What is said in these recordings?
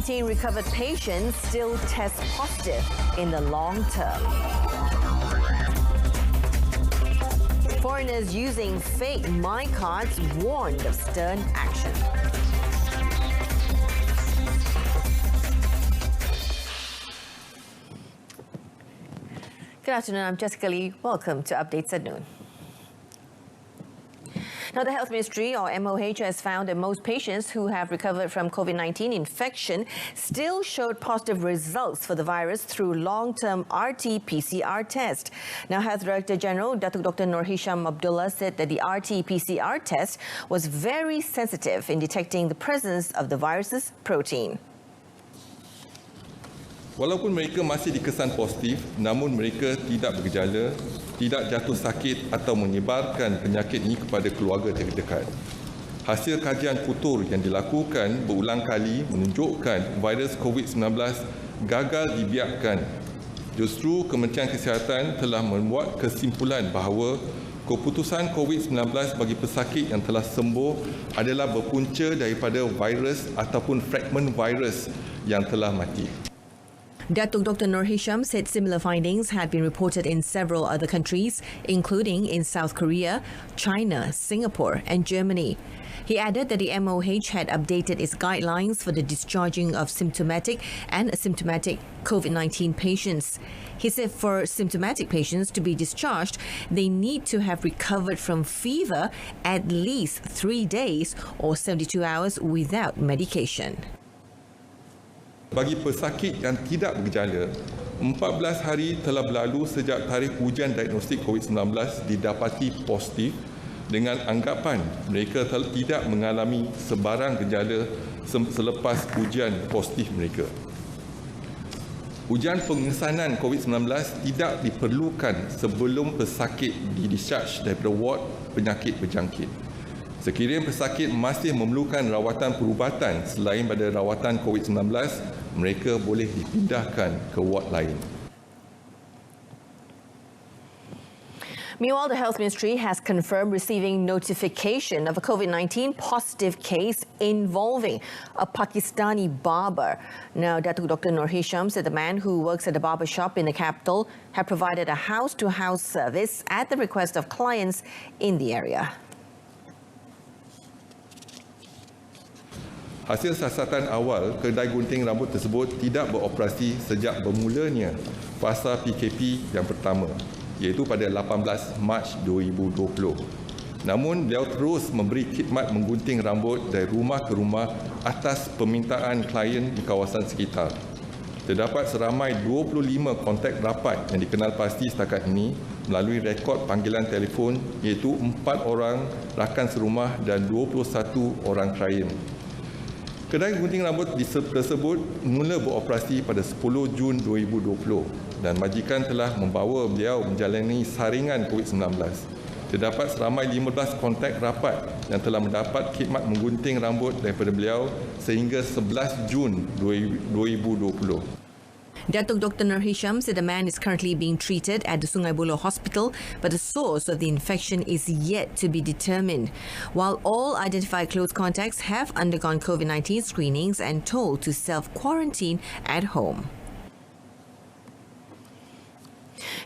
COVID-19 recovered patients still test positive in the long term. Foreigners using fake My Cards warned of stern action. Good afternoon, I'm Jessica Lee. Welcome to Updates at Noon. Now, the Health Ministry, or MOH, has found that most patients who have recovered from COVID-19 infection still showed positive results for the virus through long-term RT-PCR test. Now, Health Director General Datuk Dr. Nur Hisham Abdullah said that the RT-PCR test was very sensitive in detecting the presence of the virus's protein. Walaupun mereka masih dikesan positif, namun mereka tidak bergejala, tidak jatuh sakit atau menyebarkan penyakit ini kepada keluarga terdekat. Hasil kajian futur yang dilakukan berulang kali menunjukkan virus COVID-19 gagal dibiarkan. Justru Kementerian Kesihatan telah membuat kesimpulan bahawa keputusan COVID-19 bagi pesakit yang telah sembuh adalah berpunca daripada virus ataupun fragmen virus yang telah mati. Datuk Dr. Nur Hisham said similar findings had been reported in several other countries, including in South Korea, China, Singapore and Germany. He added that the MOH had updated its guidelines for the discharging of symptomatic and asymptomatic COVID-19 patients. He said for symptomatic patients to be discharged, they need to have recovered from fever at least 3 days or 72 hours without medication. Bagi pesakit yang tidak bergejala, 14 hari telah berlalu sejak tarikh ujian diagnostik COVID-19 didapati positif dengan anggapan mereka tidak mengalami sebarang gejala selepas ujian positif mereka. Ujian pengesanan COVID-19 tidak diperlukan sebelum pesakit di-discharge daripada ward penyakit berjangkit. Sekiranya pesakit masih memerlukan rawatan perubatan selain pada rawatan COVID-19, mereka boleh dipindahkan ke ward lain. Meanwhile, the Health Ministry has confirmed receiving notification of a COVID-19 positive case involving a Pakistani barber. Now, Datuk Dr. Nur Hisham said the man who works at a barber shop in the capital had provided a house-to-house service at the request of clients in the area. Hasil siasatan awal, kedai gunting rambut tersebut tidak beroperasi sejak bermulanya fasa PKP yang pertama, iaitu pada 18 Mac 2020. Namun, beliau terus memberi khidmat menggunting rambut dari rumah ke rumah atas permintaan klien di kawasan sekitar. Terdapat seramai 25 kontak rapat yang dikenal pasti setakat ini melalui rekod panggilan telefon, iaitu 4 orang rakan serumah dan 21 orang klien. Kedai gunting rambut tersebut mula beroperasi pada 10 Jun 2020 dan majikan telah membawa beliau menjalani saringan COVID-19. Terdapat seramai 15 kontak rapat yang telah mendapat khidmat menggunting rambut daripada beliau sehingga 11 Jun 2020. Datuk Dr. Nur Hisham said the man is currently being treated at the Sungai Buloh Hospital, but the source of the infection is yet to be determined. While all identified close contacts have undergone COVID-19 screenings and told to self-quarantine at home.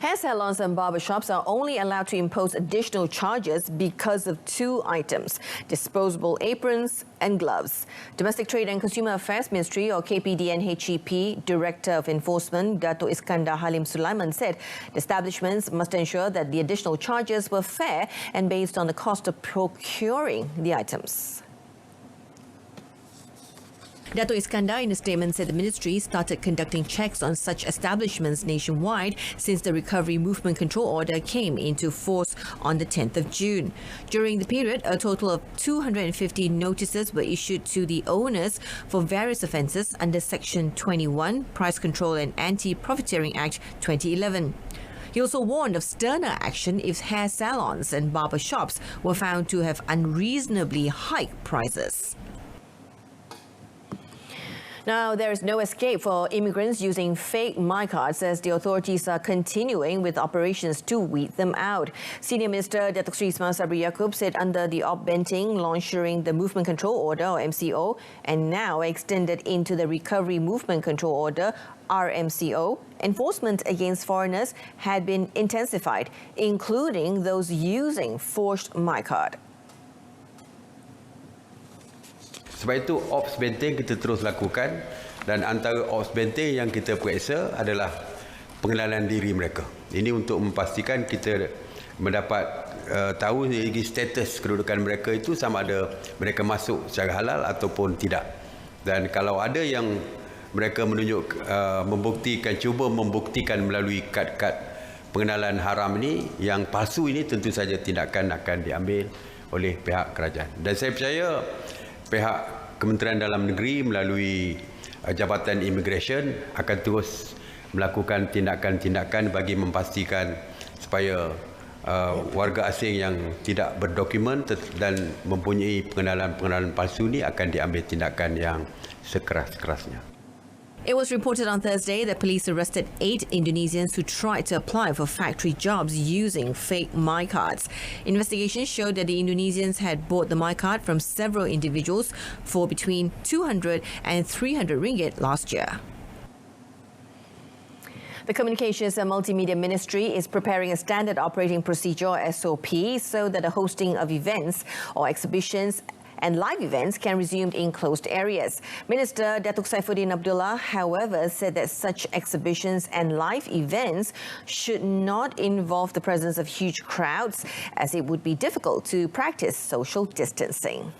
Hair salons and barbershops are only allowed to impose additional charges because of 2 items: disposable aprons and gloves. Domestic Trade and Consumer Affairs Ministry, or KPDNHEP, Director of Enforcement, Dato' Iskandar Halim Sulaiman, said the establishments must ensure that the additional charges were fair and based on the cost of procuring the items. Dato' Iskandar, in a statement, said the ministry started conducting checks on such establishments nationwide since the Recovery Movement Control Order came into force on the 10th of June. During the period, a total of 250 notices were issued to the owners for various offences under Section 21, Price Control and Anti-Profiteering Act 2011. He also warned of sterner action if hair salons and barber shops were found to have unreasonably high prices. Now, there is no escape for immigrants using fake MyCards as the authorities are continuing with operations to weed them out. Senior Minister Datuk Seri Ismail Sabri Yaakob said under the Op Benting launched during the Movement Control Order or MCO and now extended into the Recovery Movement Control Order RMCO, enforcement against foreigners had been intensified, including those using forged MyCard. Sebab itu Ops Benting kita terus lakukan dan antara Ops Benting yang kita periksa adalah pengenalan diri mereka. Ini untuk memastikan kita mendapat tahu status kedudukan mereka itu sama ada mereka masuk secara halal ataupun tidak. Dan kalau ada yang mereka menunjuk cuba membuktikan melalui kad-kad pengenalan haram ini yang palsu ini, tentu saja tindakan akan diambil oleh pihak kerajaan. Dan saya percaya pihak Kementerian Dalam Negeri melalui Jabatan Immigration akan terus melakukan tindakan-tindakan bagi memastikan supaya warga asing yang tidak berdokumen dan mempunyai pengenalan palsu ini akan diambil tindakan yang sekeras-kerasnya. It was reported on Thursday that police arrested 8 Indonesians who tried to apply for factory jobs using fake MyCards. Investigations showed that the Indonesians had bought the MyCard from several individuals for between 200 and 300 ringgit last year. The Communications and Multimedia Ministry is preparing a standard operating procedure or SOP so that the hosting of events or exhibitions and live events can resume in closed areas. Minister Datuk Saifuddin Abdullah, however, said that such exhibitions and live events should not involve the presence of huge crowds, as it would be difficult to practice social distancing.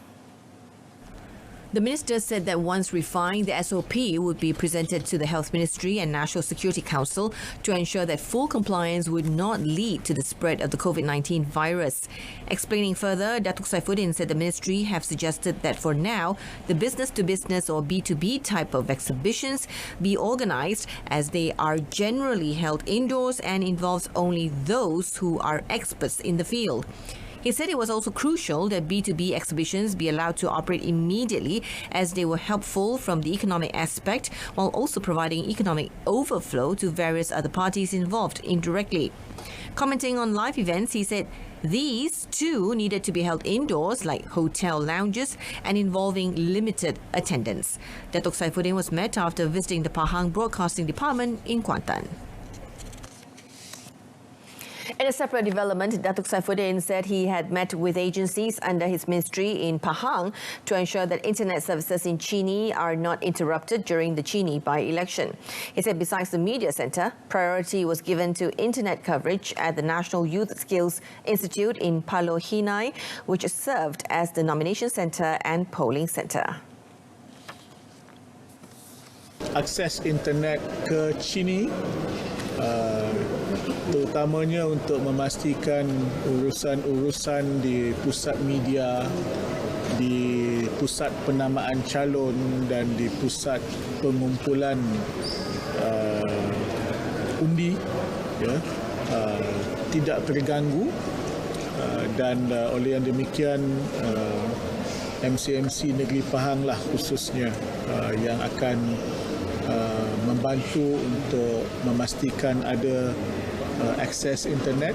The minister said that once refined, the SOP would be presented to the Health Ministry and National Security Council to ensure that full compliance would not lead to the spread of the COVID-19 virus. Explaining further, Datuk Saifuddin said the ministry have suggested that for now, the business-to-business or B2B type of exhibitions be organised as they are generally held indoors and involves only those who are experts in the field. He said it was also crucial that B2B exhibitions be allowed to operate immediately as they were helpful from the economic aspect while also providing economic overflow to various other parties involved indirectly. Commenting on live events, he said these too needed to be held indoors like hotel lounges and involving limited attendance. Datuk Saifuddin was met after visiting the Pahang Broadcasting Department in Kuantan. In a separate development, Datuk Saifuddin said he had met with agencies under his ministry in Pahang to ensure that internet services in Chini are not interrupted during the Chini by-election. He said besides the media centre, priority was given to internet coverage at the National Youth Skills Institute in Palo Hinai, which served as the nomination centre and polling centre. Akses internet ke Chini terutamanya untuk memastikan urusan-urusan di pusat media, di pusat penamaan calon dan di pusat pengumpulan undi tidak terganggu dan oleh yang demikian MCMC Negeri Pahang lah khususnya yang akan membantu untuk memastikan ada akses internet.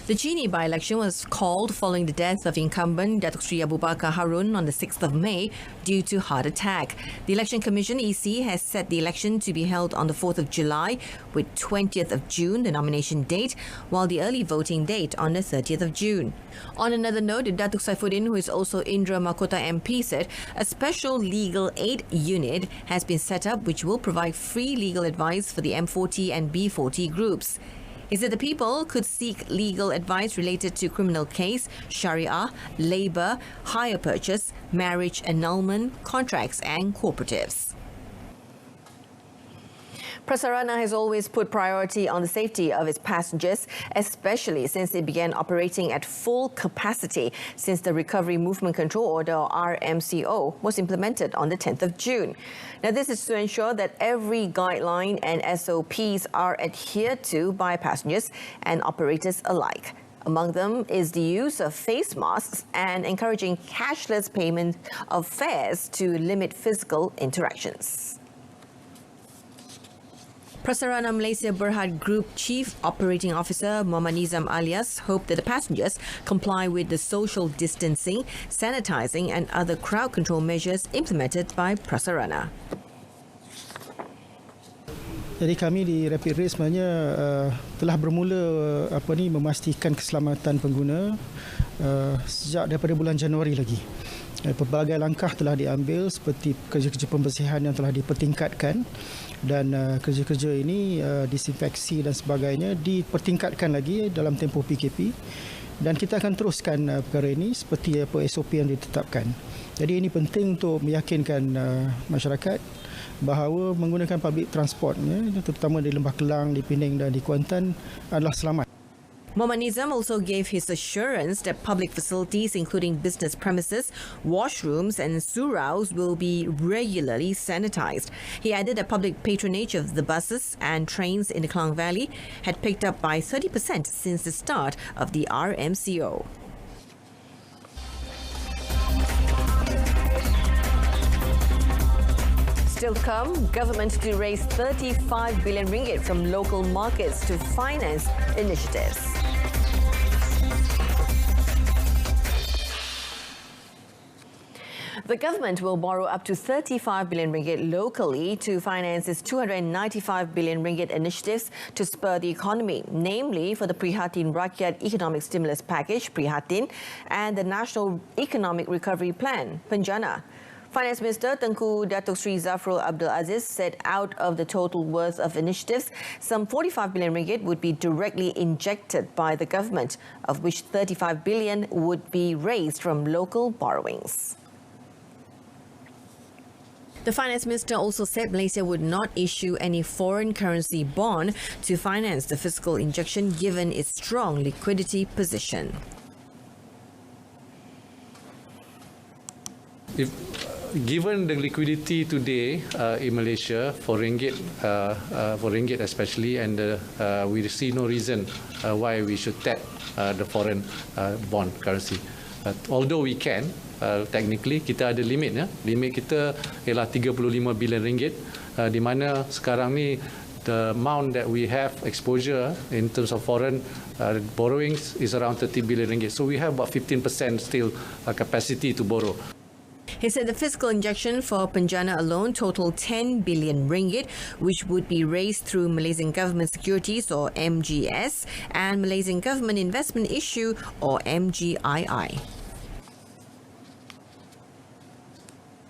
The Chini by-election was called following the death of incumbent Datuk Seri Abu Bakar Harun on the 6th of May due to heart attack. The Election Commission EC has set the election to be held on the 4th of July with 20th of June the nomination date, while the early voting date on the 30th of June. On another note, Datuk Saifuddin, who is also Indra Mahkota MP, said a special legal aid unit has been set up which will provide free legal advice for the M40 and B40 groups. He said the people could seek legal advice related to criminal case, sharia, labour, hire purchase, marriage annulment, contracts and cooperatives. Prasarana has always put priority on the safety of its passengers, especially since it began operating at full capacity since the Recovery Movement Control Order, or RMCO, was implemented on the 10th of June. Now, this is to ensure that every guideline and SOPs are adhered to by passengers and operators alike. Among them is the use of face masks and encouraging cashless payment of fares to limit physical interactions. Prasarana Malaysia Berhad Group Chief Operating Officer Muhammad Nizam Alias hoped that the passengers comply with the social distancing, sanitising and other crowd control measures implemented by Prasarana. Jadi kami di Rapid Rail sebenarnya telah bermula memastikan keselamatan pengguna sejak daripada bulan Januari lagi. Pelbagai langkah telah diambil seperti kerja-kerja pembersihan yang telah dipertingkatkan dan kerja-kerja ini disinfeksi dan sebagainya dipertingkatkan lagi dalam tempoh PKP dan kita akan teruskan perkara ini seperti SOP yang ditetapkan. Jadi ini penting untuk meyakinkan masyarakat bahawa menggunakan public transport, terutama di Lembah Kelang, di Pening dan di Kuantan adalah selamat. Muhammad Nizam also gave his assurance that public facilities including business premises, washrooms and suraus will be regularly sanitised. He added that public patronage of the buses and trains in the Klang Valley had picked up by 30% since the start of the RMCO. Still to come, government to raise 35 billion ringgit from local markets to finance initiatives. The government will borrow up to 35 billion ringgit locally to finance its 295 billion ringgit initiatives to spur the economy, namely for the Prihatin Rakyat Economic Stimulus Package, Prihatin, and the National Economic Recovery Plan, Penjana. Finance Minister Tengku Datuk Sri Zafrul Abdul Aziz said out of the total worth of initiatives, some 45 billion ringgit would be directly injected by the government, of which 35 billion would be raised from local borrowings. The Finance Minister also said Malaysia would not issue any foreign currency bond to finance the fiscal injection given its strong liquidity position. Given the liquidity today in Malaysia for ringgit especially, and we see no reason why we should tap the foreign bond currency. Although we can, technically kita ada limit ya. Limit kita ialah 35 bilion ringgit, di mana sekarang ni the amount that we have exposure in terms of foreign borrowings is around 30 billion ringgit. So we have about 15% still capacity to borrow. He said the fiscal injection for Penjana alone totaled 10 billion ringgit, which would be raised through Malaysian Government Securities or MGS and Malaysian Government Investment Issue or MGII.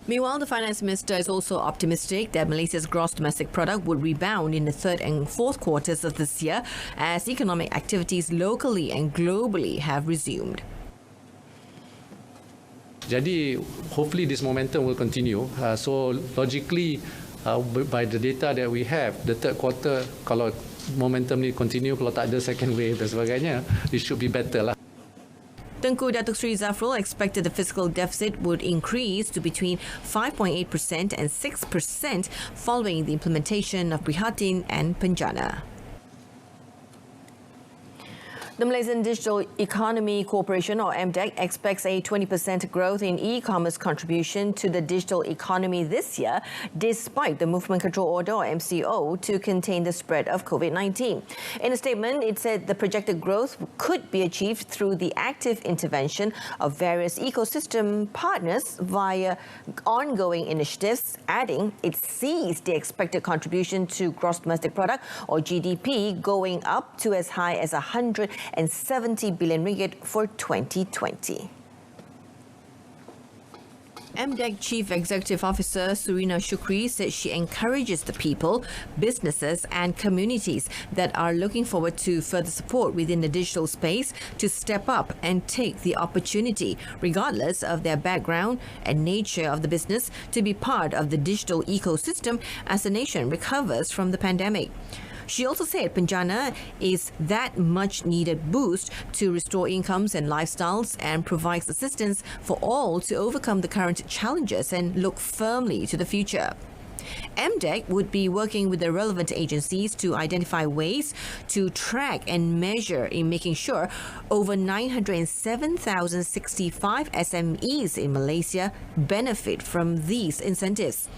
Meanwhile, the Finance Minister is also optimistic that Malaysia's gross domestic product would rebound in the third and fourth quarters of this year as economic activities locally and globally have resumed. Jadi, hopefully this momentum will continue. So logically, by the data that we have, the third quarter, kalau momentum ni continue, kalau tak ada second wave dan sebagainya, it should be better lah. Tengku Datuk Sri Zafrul expected the fiscal deficit would increase to between 5.8% and 6% following the implementation of Prihatin and Penjana. The Malaysian Digital Economy Corporation, or MDEC, expects a 20% growth in e-commerce contribution to the digital economy this year, despite the Movement Control Order, or MCO, to contain the spread of COVID-19. In a statement, it said the projected growth could be achieved through the active intervention of various ecosystem partners via ongoing initiatives, adding it sees the expected contribution to gross domestic product, or GDP, going up to as high as 170 billion ringgit for 2020. MDEC Chief Executive Officer Surina Shukri said she encourages the people, businesses and communities that are looking forward to further support within the digital space to step up and take the opportunity, regardless of their background and nature of the business, to be part of the digital ecosystem as the nation recovers from the pandemic. She also said Penjana is that much needed boost to restore incomes and lifestyles and provides assistance for all to overcome the current challenges and look firmly to the future. MDEC would be working with the relevant agencies to identify ways to track and measure in making sure over 907,065 SMEs in Malaysia benefit from these incentives.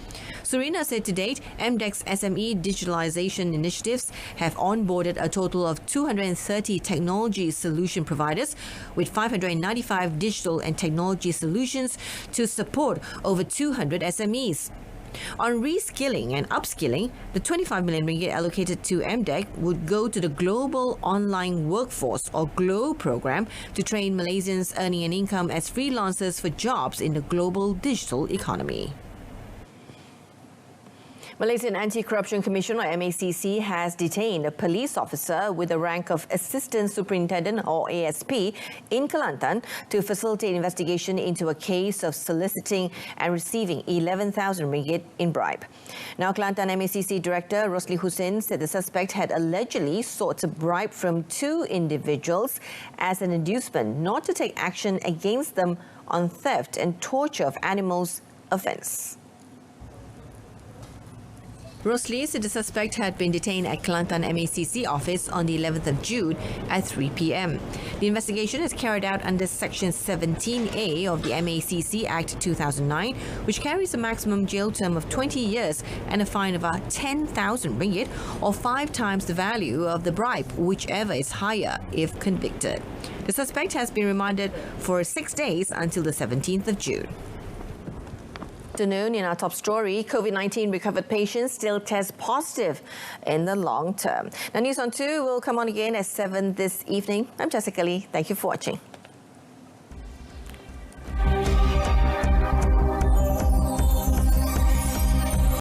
Surina said to date, MDEC's SME digitalization initiatives have onboarded a total of 230 technology solution providers with 595 digital and technology solutions to support over 200 SMEs. On reskilling and upskilling, the 25 million ringgit allocated to MDEC would go to the Global Online Workforce or GLOW program to train Malaysians earning an income as freelancers for jobs in the global digital economy. Malaysian Anti-Corruption Commission or MACC has detained a police officer with the rank of Assistant Superintendent or ASP in Kelantan to facilitate investigation into a case of soliciting and receiving 11,000 ringgit in bribe. Now, Kelantan MACC Director Rosli Hussein said the suspect had allegedly sought a bribe from two individuals as an inducement not to take action against them on theft and torture of animals offence. Rosli said the suspect had been detained at Kelantan MACC office on the 11th of June at 3 p.m. The investigation is carried out under Section 17A of the MACC Act 2009, which carries a maximum jail term of 20 years and a fine of 10,000 ringgit or 5 times the value of the bribe, whichever is higher if convicted. The suspect has been remanded for 6 days until the 17th of June. Afternoon, in our top story, COVID-19 recovered patients still test positive in the long term. Now, News on 2 will come on again at 7 this evening. I'm Jessica Lee. Thank you for watching.